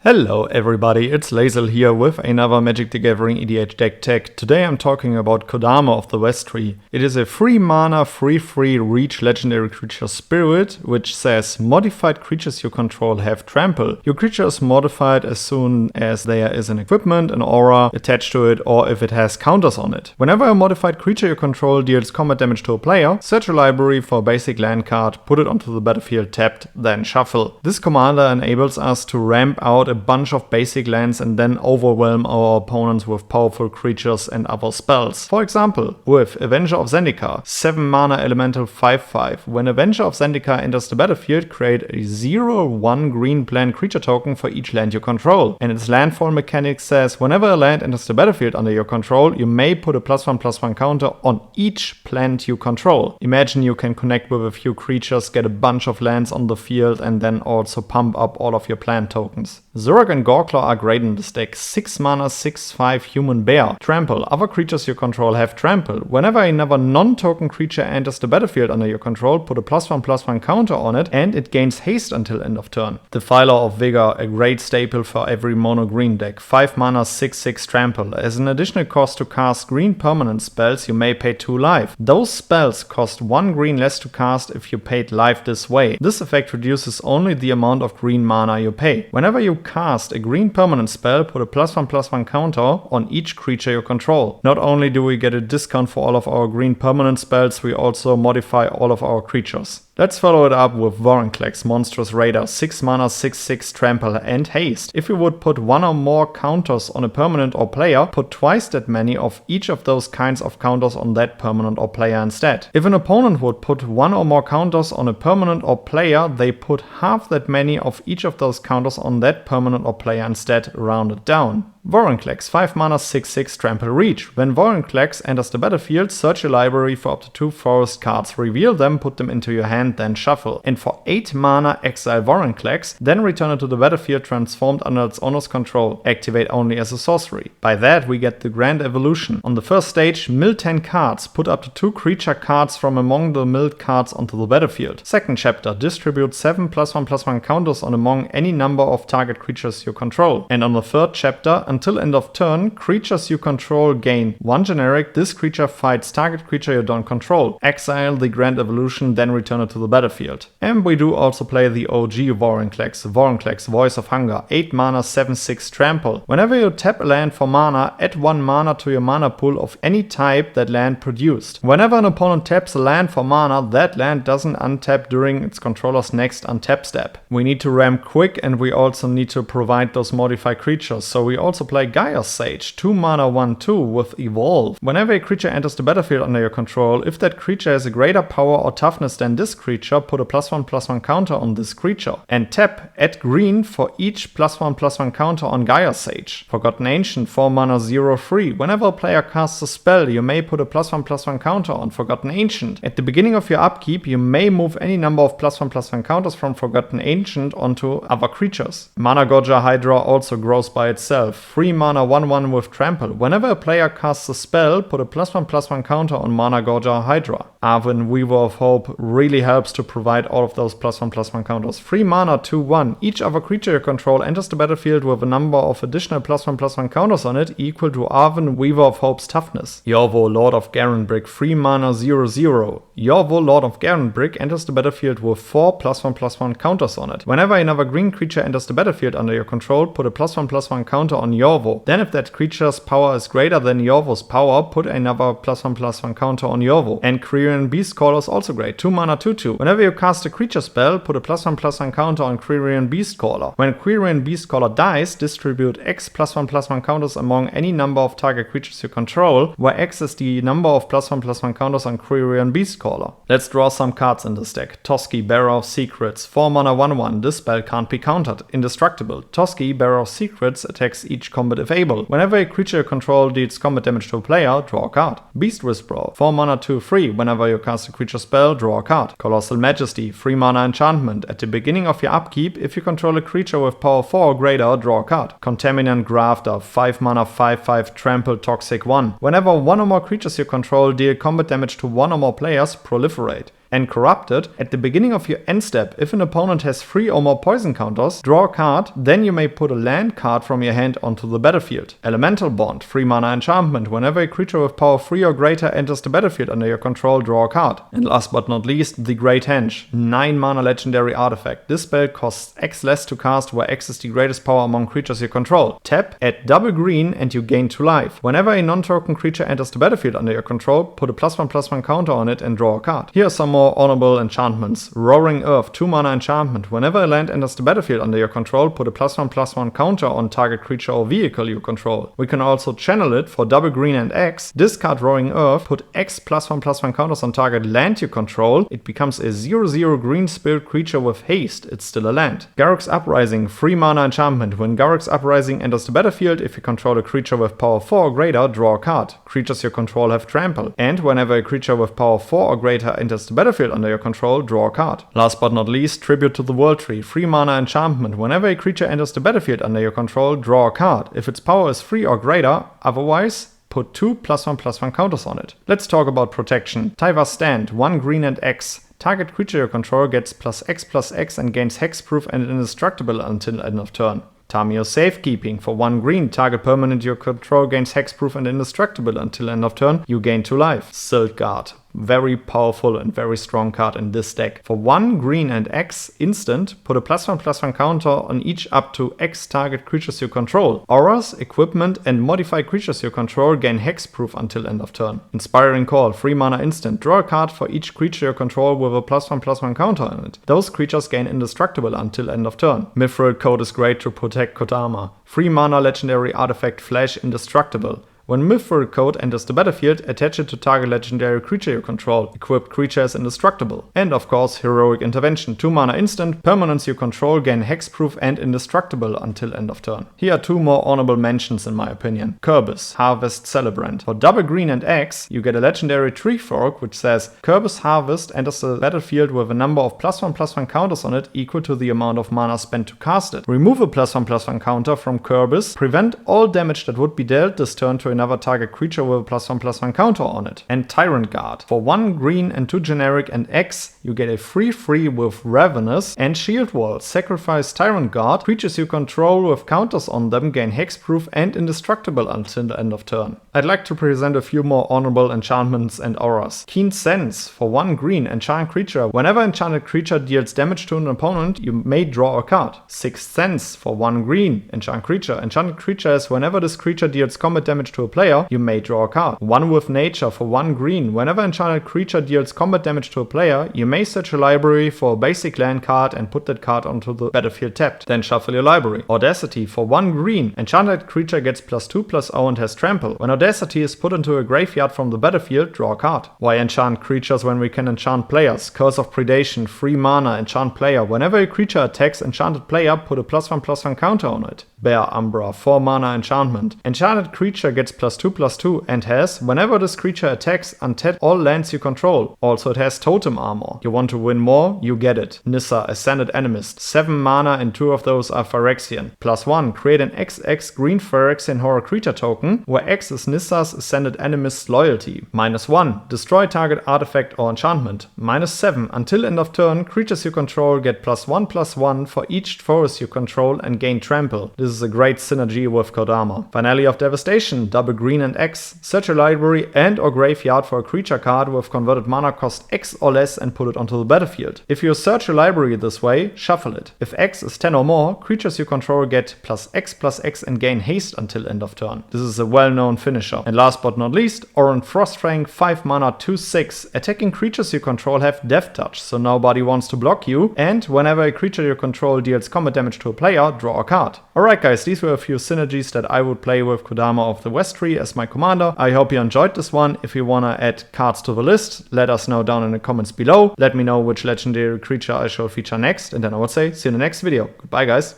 Hello everybody, it's Lazel here with another Magic the Gathering EDH deck tech. Today I'm talking about Kodama of the West Tree. It is a 3 mana, 3/3 reach legendary creature spirit, which says modified creatures you control have trample. Your creature is modified as soon as there is an equipment, an aura attached to it, or if it has counters on it. Whenever a modified creature you control deals combat damage to a player, search a library for a basic land card, put it onto the battlefield tapped, then shuffle. This commander enables us to ramp out a bunch of basic lands and then overwhelm our opponents with powerful creatures and other spells. For example, with Avenger of Zendikar, 7 mana elemental 5/5. When Avenger of Zendikar enters the battlefield, create a 0/1 green plant creature token for each land you control. And its landfall mechanic says whenever a land enters the battlefield under your control, you may put a +1/+1 counter on each plant you control. Imagine you can connect with a few creatures, get a bunch of lands on the field, and then also pump up all of your plant tokens. Zurg and Gorklaw are great in this deck. 6 mana, 6/5 human bear. Trample. Other creatures you control have trample. Whenever another non-token creature enters the battlefield under your control, put a +1/+1 counter on it, and it gains haste until end of turn. Defiler of Vigor, a great staple for every mono green deck. 5 mana, 6/6 trample. As an additional cost to cast green permanent spells, you may pay 2 life. Those spells cost 1 green less to cast if you paid life this way. This effect reduces only the amount of green mana you pay. Whenever you cast a green permanent spell, put a +1/+1 counter on each creature you control. Not only do we get a discount for all of our green permanent spells, we also modify all of our creatures. Let's follow it up with Vorinclex, Monstrous Raider, 6 mana, 6/6 trample and haste. If you would put 1 or more counters on a permanent or player, put twice that many of each of those kinds of counters on that permanent or player instead. If an opponent would put 1 or more counters on a permanent or player, they put half that many of each of those counters on that permanent or player instead, rounded down. Vorinclex, 5 mana, 6/6 trample reach. When Vorinclex enters the battlefield, search your library for up to 2 forest cards, reveal them, put them into your hand, then shuffle. And for 8 mana, exile Vorinclex, then return it to the battlefield transformed under its owner's control. Activate only as a sorcery. By that we get the Grand Evolution. On the first stage, mill 10 cards, put up to 2 creature cards from among the milled cards onto the battlefield. Second chapter, distribute 7 +1/+1 counters on among any number of target creatures you control. And on the third chapter, until end of turn, creatures you control gain 1 generic. This creature fights target creature you don't control. Exile the Grand Evolution, then return it to the battlefield. And we do also play the OG Vorinclex, Voice of Hunger, 8 mana, 7/6 trample. Whenever you tap a land for mana, add 1 mana to your mana pool of any type that land produced. Whenever an opponent taps a land for mana, that land doesn't untap during its controller's next untap step. We need to ramp quick, and we also need to provide those modified creatures, so we also play Gaia's Sage, 2 mana, 1/2 with Evolve. Whenever a creature enters the battlefield under your control, if that creature has a greater power or toughness than this creature, put a +1/+1 counter on this creature. And tap, add green for each +1/+1 counter on Gaia's Sage. Forgotten Ancient, 4 mana, 0/3. Whenever a player casts a spell, you may put a +1/+1 counter on Forgotten Ancient. At the beginning of your upkeep, you may move any number of +1/+1 counters from Forgotten Ancient onto other creatures. Mana Gorger Hydra also grows by itself. 3 mana, 1/1 with trample. Whenever a player casts a spell, put a +1/+1 counter on Mana Gorger Hydra. Arwen, Weaver of Hope, really helps to provide all of those +1/+1 counters. 3 mana, 2/1. Each other creature you control enters the battlefield with a number of additional +1/+1 counters on it equal to Arwen, Weaver of Hope's toughness. Yorvo, Lord of Garenbrick, 3 mana, 0/0. Yorvo, Lord of Garenbrick, enters the battlefield with 4 +1/+1 counters on it. Whenever another green creature enters the battlefield under your control, put a +1/+1 counter on Yorvo. Then if that creature's power is greater than Yorvo's power, put another +1/+1 counter on Yorvo. And Quirion Beastcaller is also great, 2 mana, 2/2. Whenever you cast a creature spell, put a +1/+1 counter on Quirion Beastcaller. When Quirion Beastcaller dies, distribute X +1/+1 counters among any number of target creatures you control, where X is the number of +1/+1 counters on Quirion Beastcaller. Let's draw some cards in this deck. Toski, Bearer of Secrets, 4 mana, 1/1. This spell can't be countered. Indestructible. Toski, Bearer of Secrets, attacks each combat if able. Whenever a creature you control deals combat damage to a player, draw a card. Beast Whisperer, 4 mana, 2/3. Whenever you cast a creature spell, draw a card. Colossal Majesty, 3 mana enchantment. At the beginning of your upkeep, if you control a creature with power 4 or greater, draw a card. Contaminant Grafter, 5 mana, 5/5 trample, toxic 1. Whenever 1 or more creatures you control deal combat damage to 1 or more players, proliferate. And Corrupted, at the beginning of your end step, if an opponent has 3 or more poison counters, draw a card, then you may put a land card from your hand onto the battlefield. Elemental Bond, 3 mana enchantment, whenever a creature with power 3 or greater enters the battlefield under your control, draw a card. And last but not least, the Great Henge, 9 mana legendary artifact. This spell costs X less to cast, where X is the greatest power among creatures you control. Tap, add double green, and you gain 2 life. Whenever a non-token creature enters the battlefield under your control, put a +1/+1 counter on it and draw a card. Here are some more honorable enchantments. Roaring Earth, 2 mana enchantment. Whenever a land enters the battlefield under your control, put a +1/+1 counter on target creature or vehicle you control. We can also channel it for double green and X. Discard Roaring Earth, put X +1/+1 counters on target land you control. It becomes a 0/0 green spirit creature with haste. It's still a land. Garruk's Uprising, 3 mana enchantment. When Garruk's Uprising enters the battlefield, if you control a creature with power 4 or greater, draw a card. Creatures you control have trample. And whenever a creature with power 4 or greater enters the battlefield under your control, draw a card. Last but not least, Tribute to the World Tree, 3 mana enchantment. Whenever a creature enters the battlefield under your control, draw a card. If its power is 3 or greater, otherwise, put 2 +1/+1 counters on it. Let's talk about protection. Taiva Stand, 1 green and X. Target creature you control gets +X/+X and gains hexproof and indestructible until end of turn. Tamio Safekeeping, for 1 green, target permanent you control gains hexproof and indestructible until end of turn, you gain 2 life. Silt Guard, very powerful and very strong card in this deck. For 1 green and X instant, put a +1/+1 counter on each up to X target creatures you control. Auras, equipment, and modify creatures you control gain hexproof until end of turn. Inspiring Call, 3 mana instant. Draw a card for each creature you control with a +1/+1 counter on it. Those creatures gain indestructible until end of turn. Mithril Coat is great to protect Kodama. 3 mana legendary artifact Flash Indestructible. When Mithril Coat enters the battlefield, attach it to target legendary creature you control. Equipped creature is indestructible. And of course, Heroic Intervention. 2 mana instant. Permanents you control gain hexproof and indestructible until end of turn. Here are 2 more honorable mentions in my opinion. Kerbis, Harvest Celebrant. For double green and X, you get a legendary tree fork which says Kerbis Harvest enters the battlefield with a number of +1/+1 counters on it equal to the amount of mana spent to cast it. Remove a +1/+1 counter from Kerbis. Prevent all damage that would be dealt this turn to another target creature with a +1/+1 counter on it. And Tyrant Guard. For 1 green and 2 generic and X, you get a 3/3 with Ravenous and Shield Wall. Sacrifice Tyrant Guard. Creatures you control with counters on them gain hexproof and indestructible until the end of turn. I'd like to present a few more honorable enchantments and auras. Keen Sense. For 1 green, enchant creature. Whenever enchanted creature deals damage to an opponent, you may draw a card. Sixth Sense. For 1 green, enchant creature. Enchanted creature is whenever this creature deals combat damage to a player, you may draw a card. 1 with Nature. For 1 green, whenever enchanted creature deals combat damage to a player, you may search a library for a basic land card and put that card onto the battlefield tapped. Then shuffle your library. Audacity. For 1 green, enchanted creature gets +2/+0 and has trample. When Audacity is put into a graveyard from the battlefield, draw a card. Why enchant creatures when we can enchant players? Curse of Predation, 3 mana, enchant player. Whenever a creature attacks enchanted player, put a +1/+1 counter on it. Bear Umbra, 4 mana enchantment. Enchanted creature gets +2/+2 and has, whenever this creature attacks, untap all lands you control. Also it has totem armor. You want to win more? You get it. Nissa, Ascended Animist, 7 mana and 2 of those are Phyrexian. +1, create an XX green Phyrexian horror creature token, where X is Nissa's Ascended Animist's loyalty. -1, destroy target artifact or enchantment. -7, until end of turn, creatures you control get +1/+1 for each forest you control and gain trample. This is a great synergy with Kodama. Finale of Devastation, double green and X. Search a library and or graveyard for a creature card with converted mana cost X or less and put it onto the battlefield. If you search a library this way, shuffle it. If X is 10 or more, creatures you control get +X/+X and gain haste until end of turn. This is a well-known finisher. And last but not least, Oran Frostfang, 5 mana, 2/6. Attacking creatures you control have Death Touch, so nobody wants to block you. And whenever a creature you control deals combat damage to a player, draw a card. Alright guys, these were a few synergies that I would play with Kodama of the West Tree as my commander. I hope you enjoyed this one. If you wanna add cards to the list, let us know down in the comments below. Let me know which legendary creature I shall feature next, and then I would say see you in the next video. Goodbye guys.